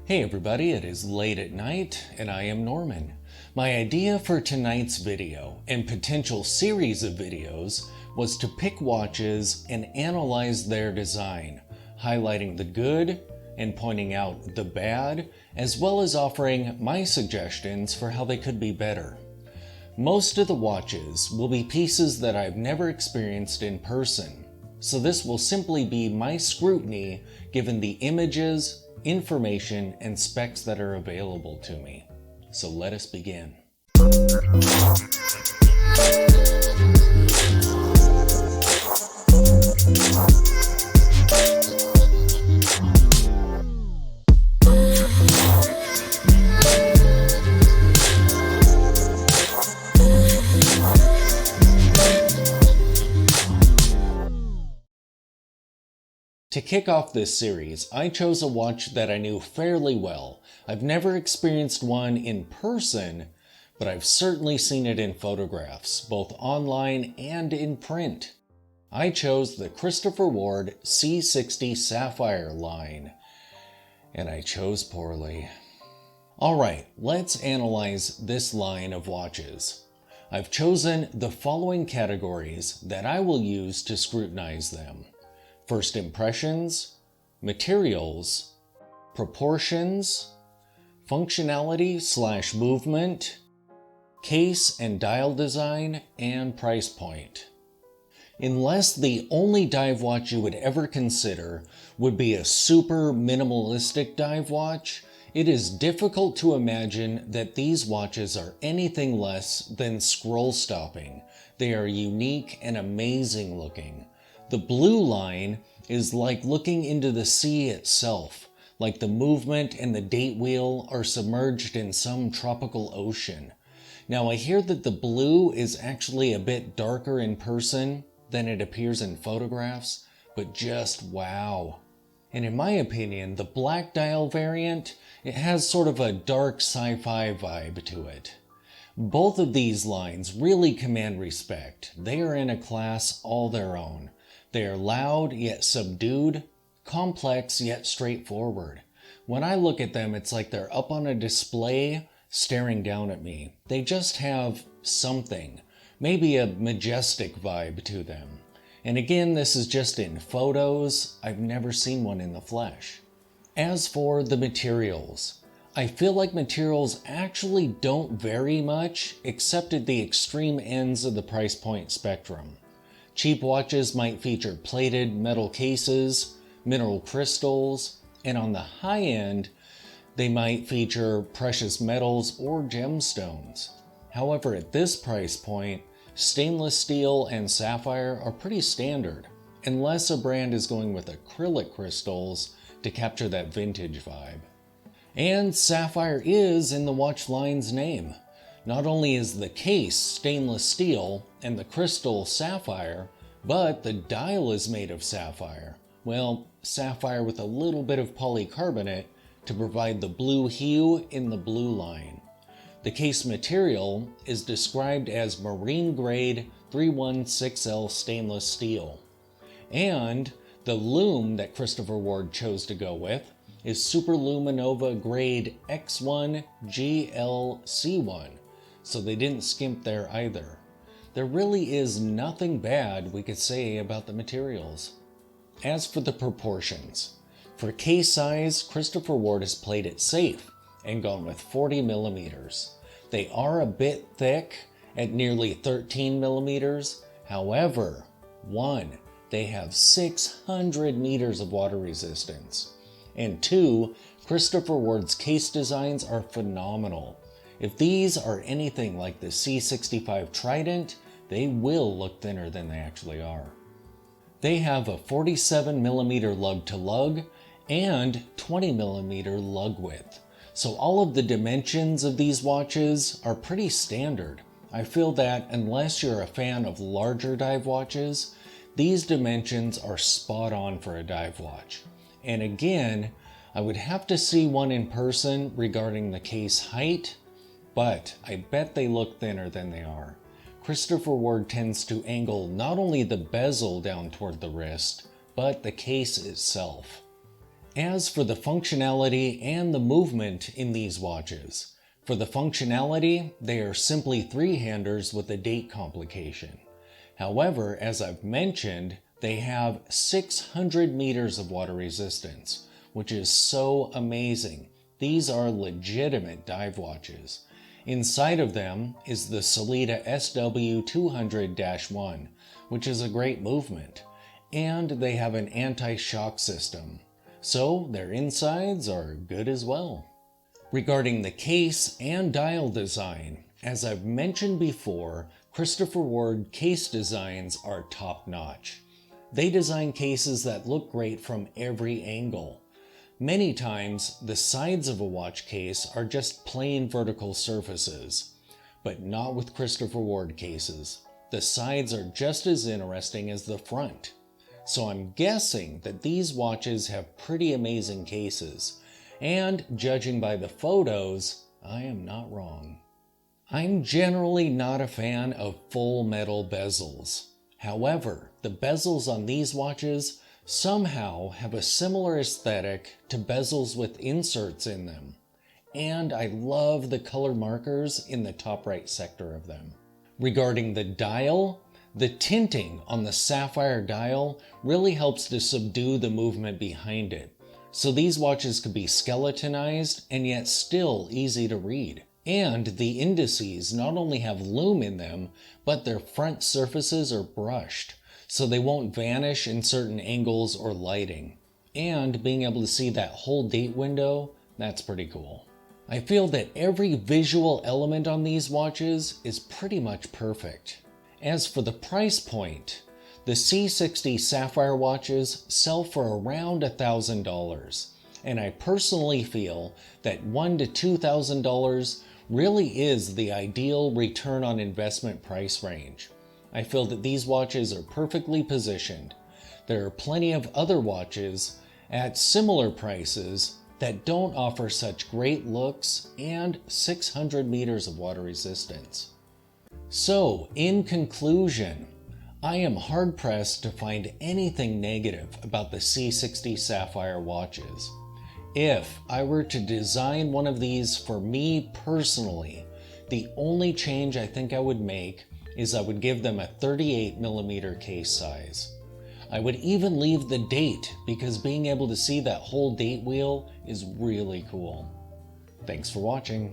Hey everybody, it is late at night and I am Norman. My idea for tonight's video and potential series of videos was to pick watches and analyze their design, highlighting the good and pointing out the bad, as well as offering my suggestions for how they could be better. Most of the watches will be pieces that I've never experienced in person, so this will simply be my scrutiny given the images, information, and specs that are available to me. So let us begin. To kick off this series, I chose a watch that I knew fairly well. I've never experienced one in person, but I've certainly seen it in photographs, both online and in print. I chose the Christopher Ward C60 Sapphire line, and I chose poorly. Alright, let's analyze this line of watches. I've chosen the following categories that I will use to scrutinize them. First impressions, materials, proportions, functionality/movement, case and dial design, and price point. Unless the only dive watch you would ever consider would be a super minimalistic dive watch, it is difficult to imagine that these watches are anything less than scroll stopping. They are unique and amazing looking. The blue line is like looking into the sea itself, like the movement and the date wheel are submerged in some tropical ocean. Now I hear that the blue is actually a bit darker in person than it appears in photographs, but just wow. And in my opinion, the black dial variant, it has sort of a dark sci-fi vibe to it. Both of these lines really command respect. They are in a class all their own. They are loud yet subdued, complex yet straightforward. When I look at them, it's like they're up on a display staring down at me. They just have something, maybe a majestic vibe to them. And again, this is just in photos. I've never seen one in the flesh. As for the materials, I feel like materials actually don't vary much except at the extreme ends of the price point spectrum. Cheap watches might feature plated metal cases, mineral crystals, and on the high end, they might feature precious metals or gemstones. However, at this price point, stainless steel and sapphire are pretty standard, unless a brand is going with acrylic crystals to capture that vintage vibe. And sapphire is in the watch line's name. Not only is the case stainless steel and the crystal sapphire, but the dial is made of sapphire. Well, sapphire with a little bit of polycarbonate to provide the blue hue in the blue line. The case material is described as marine grade 316L stainless steel. And the lume that Christopher Ward chose to go with is Superluminova grade X1 GLC1. So they didn't skimp there either. There really is nothing bad we could say about the materials. As for the proportions, for case size, Christopher Ward has played it safe and gone with 40 millimeters. They are a bit thick at nearly 13 millimeters. However, one, they have 600 meters of water resistance. And two, Christopher Ward's case designs are phenomenal. If these are anything like the C65 Trident, they will look thinner than they actually are. They have a 47mm lug-to-lug and 20mm lug width. So all of the dimensions of these watches are pretty standard. I feel that unless you're a fan of larger dive watches, these dimensions are spot on for a dive watch. And again, I would have to see one in person regarding the case height, but I bet they look thinner than they are. Christopher Ward tends to angle not only the bezel down toward the wrist, but the case itself. As for the functionality and the movement in these watches, for the functionality, they are simply three-handers with a date complication. However, as I've mentioned, they have 600 meters of water resistance, which is so amazing. These are legitimate dive watches. Inside of them is the Sellita SW200-1, which is a great movement, and they have an anti-shock system, so their insides are good as well. Regarding the case and dial design, as I've mentioned before, Christopher Ward case designs are top-notch. They design cases that look great from every angle. Many times, the sides of a watch case are just plain vertical surfaces, but not with Christopher Ward cases. The sides are just as interesting as the front. So I'm guessing that these watches have pretty amazing cases, and judging by the photos, I am not wrong. I'm generally not a fan of full metal bezels. However, the bezels on these watches somehow have a similar aesthetic to bezels with inserts in them, and I love the color markers in the top right sector of them. Regarding the dial, the tinting on the sapphire dial really helps to subdue the movement behind it, so these watches could be skeletonized and yet still easy to read. And the indices not only have lume in them, but their front surfaces are brushed, so they won't vanish in certain angles or lighting. And being able to see that whole date window, that's pretty cool. I feel that every visual element on these watches is pretty much perfect. As for the price point, the C60 Sapphire watches sell for around $1,000, and I personally feel that $1,000 to $2,000 really is the ideal return on investment price range. I feel that these watches are perfectly positioned. There are plenty of other watches at similar prices that don't offer such great looks and 600 meters of water resistance. So, in conclusion, I am hard-pressed to find anything negative about the C60 Sapphire watches. If I were to design one of these for me personally, the only change I think I would make is I would give them a 38mm case size. I would even leave the date because being able to see that whole date wheel is really cool. Thanks for watching.